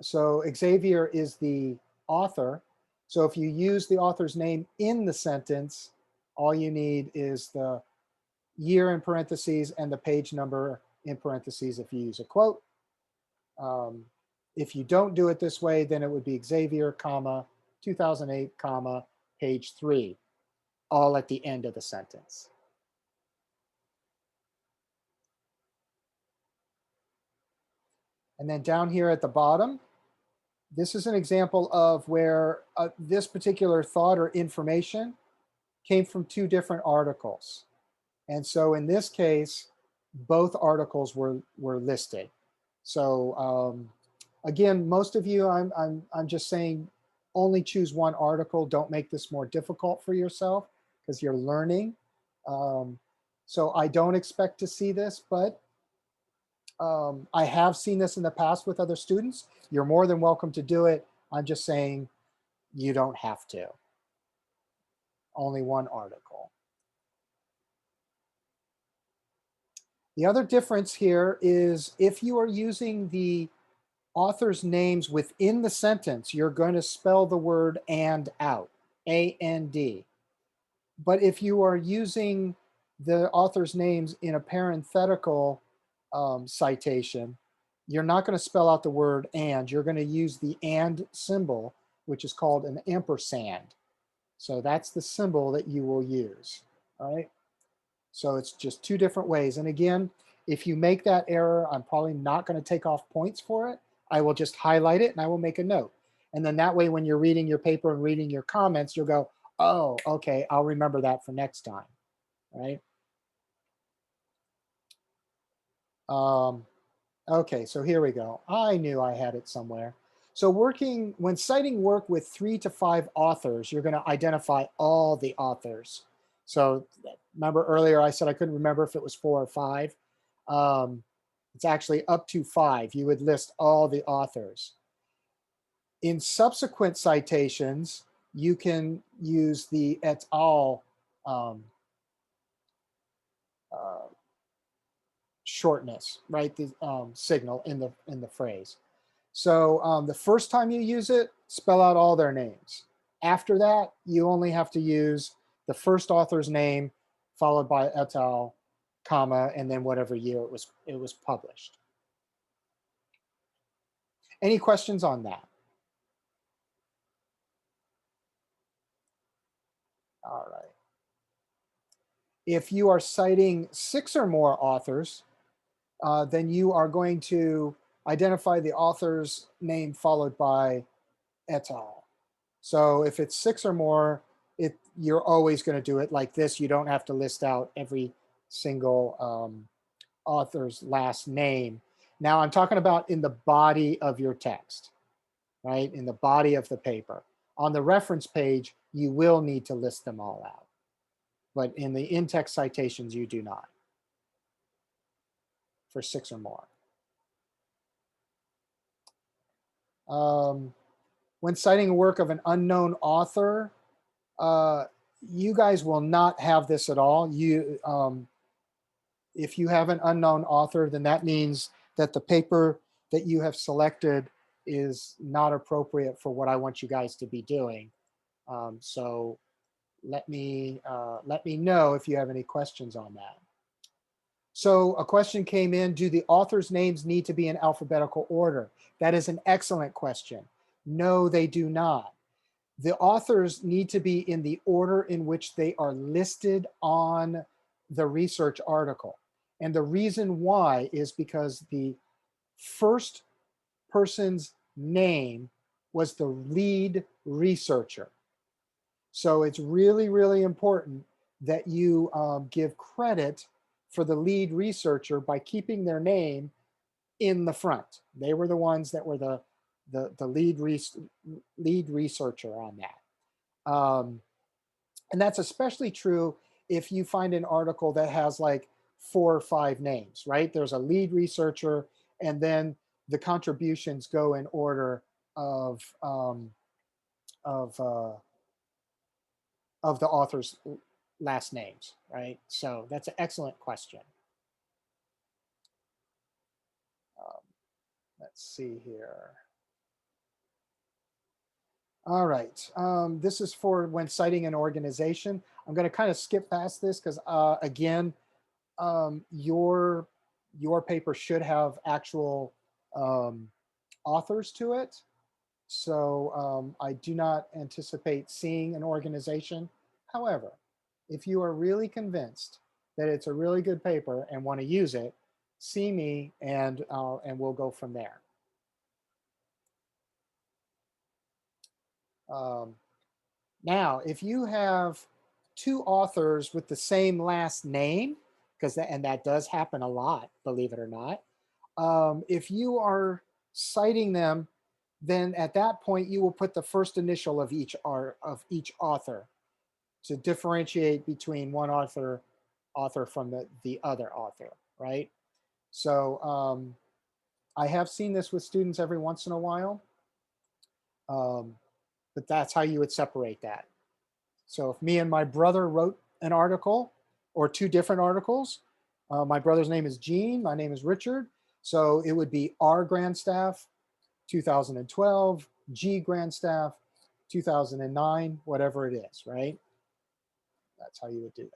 So Xavier is the author. So if you use the author's name in the sentence, all you need is the year in parentheses and the page number in parentheses if you use a quote. If you don't do it this way, then it would be Xavier, comma, 2008, comma, page 3, all at the end of the sentence. And then down here at the bottom, this is an example of where this particular thought or information came from 2 different articles. And so in this case, both articles were listed. So Again, most of you, I'm just saying, only choose one article. Don't make this more difficult for yourself because you're learning. So I don't expect to see this, but I have seen this in the past with other students. You're more than welcome to do it. I'm just saying you don't have to. Only one article. The other difference here is if you are using the author's names within the sentence, you're going to spell the word and out, A-N-D. But if you are using the author's names in a parenthetical citation, you're not going to spell out the word and. You're going to use the and symbol, which is called an ampersand. So that's the symbol that you will use, all right? So it's just two different ways. And again, if you make that error, I'm probably not going to take off points for it. I will just highlight it and I will make a note. And then that way, when you're reading your paper and reading your comments, you'll go, oh, okay, I'll remember that for next time, right? Okay, so here we go. I knew I had it somewhere. So when citing work with 3 to 5 authors, you're going to identify all the authors. So remember earlier I said I couldn't remember if it was 4 or 5. It's actually up to 5. You would list all the authors. In subsequent citations, you can use the et al. Shortness, right? The signal in the phrase. So the first time you use it, spell out all their names. After that, you only have to use the first author's name followed by et al, comma, and then whatever year it was published. Any questions on that? All right. If you are citing 6 or more authors, then you are going to identify the author's name followed by et al. So if it's 6 or more, you're always going to do it like this. You don't have to list out every single author's last name. Now I'm talking about in the body of your text, right? In the body of the paper. On the reference page, you will need to list them all out. But in the in-text citations, you do not for 6 or more. When citing a work of an unknown author, you guys will not have this at all. If you have an unknown author, then that means that the paper that you have selected is not appropriate for what I want you guys to be doing. So let me know if you have any questions on that. So a question came in, do the authors' names need to be in alphabetical order? That is an excellent question. No, they do not. The authors need to be in the order in which they are listed on the research article. And the reason why is because the first person's name was the lead researcher. So it's really, really important that you give credit for the lead researcher by keeping their name in the front. They were the ones that were the lead researcher on that. And that's especially true if you find an article that has like 4 or 5 names, right? There's a lead researcher, and then the contributions go in order of the author's last names, right? So that's an excellent question. Let's see here. All right, this is for when citing an organization. I'm going to kind of skip past this because again, your paper should have actual authors to it. So I do not anticipate seeing an organization. However, if you are really convinced that it's a really good paper and want to use it, see me and we'll go from there. Now, if you have 2 authors with the same last name, and that does happen a lot, believe it or not. If you are citing them, then at that point you will put the first initial of each author to differentiate between one author from the other author, right? So I have seen this with students every once in a while, but that's how you would separate that. So if me and my brother wrote an article or two different articles, my brother's name is Gene, my name is Richard, so it would be R Grandstaff 2012, G Grandstaff 2009, whatever it is, right? That's how you would do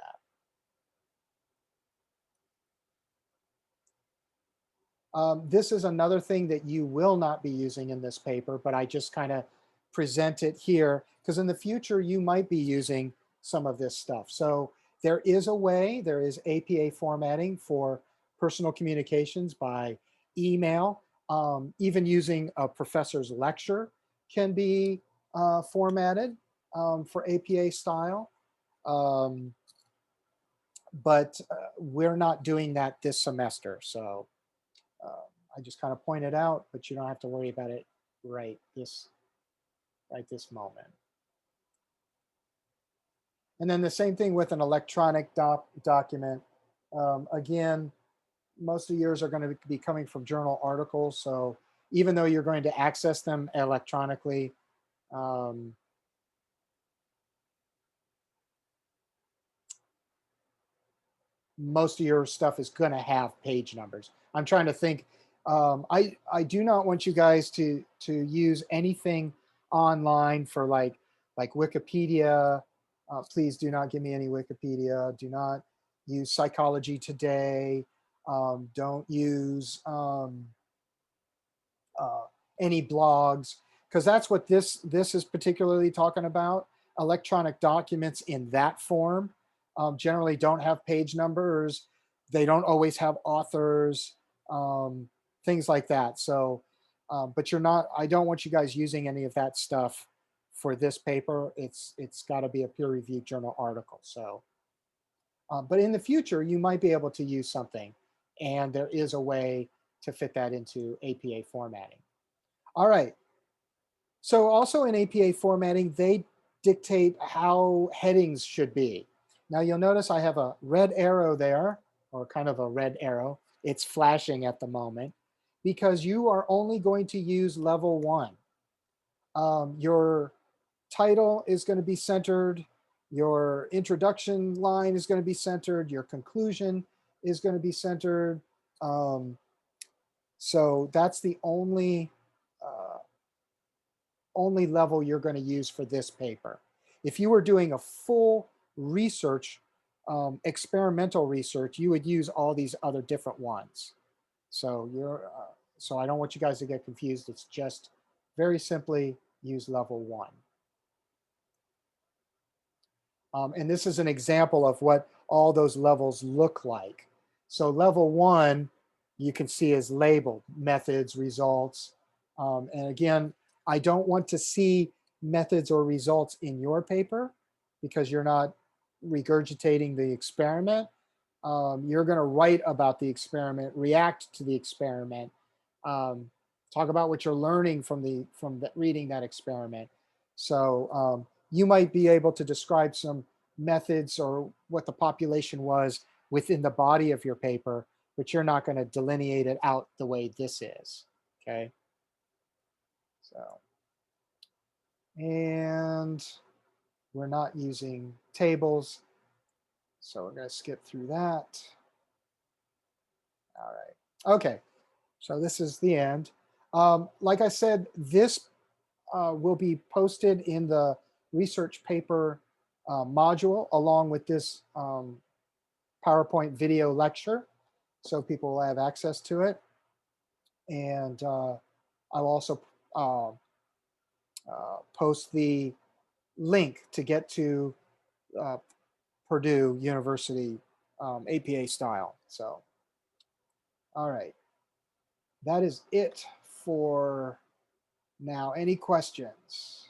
that. This is another thing that you will not be using in this paper, but I just kind of present it here because in the future you might be using some of this stuff. So there is a way, there is APA formatting for personal communications by email. Even using a professor's lecture can be formatted for APA style. But we're not doing that this semester. So I just kind of point it out, but you don't have to worry about it right this moment. And then the same thing with an electronic document. Again, most of yours are going to be coming from journal articles. So even though you're going to access them electronically, most of your stuff is going to have page numbers. I'm trying to think. I do not want you guys to use anything online for like Wikipedia. Please do not give me any Wikipedia. Do not use Psychology Today. Don't use any blogs, because that's what this is particularly talking about. Electronic documents in that form generally don't have page numbers. They don't always have authors, things like that. So, but I don't want you guys using any of that stuff for this paper. It's got to be a peer-reviewed journal article. So, but in the future, you might be able to use something, and there is a way to fit that into APA formatting. All right. So also in APA formatting, they dictate how headings should be. Now you'll notice I have a red arrow there, or kind of a red arrow. It's flashing at the moment because you are only going to use level 1. Your title is going to be centered. Your introduction line is going to be centered. Your conclusion is going to be centered. So that's the only level you're going to use for this paper. If you were doing a full research, experimental research, you would use all these other different ones. So so I don't want you guys to get confused. It's just very simply use level 1. And this is an example of what all those levels look like. So level 1, you can see is labeled methods, results. And again, I don't want to see methods or results in your paper because you're not regurgitating the experiment. You're going to write about the experiment, react to the experiment, talk about what you're learning from reading that experiment. So you might be able to describe some methods or what the population was within the body of your paper, but you're not going to delineate it out the way this is. Okay. So, and we're not using tables, so we're going to skip through that. All right. Okay. So this is the end. Like I said, this will be posted in the research paper module along with this PowerPoint video lecture, so people will have access to it. And I'll also post the link to get to Purdue University APA style. So, all right. That is it for now. Any questions?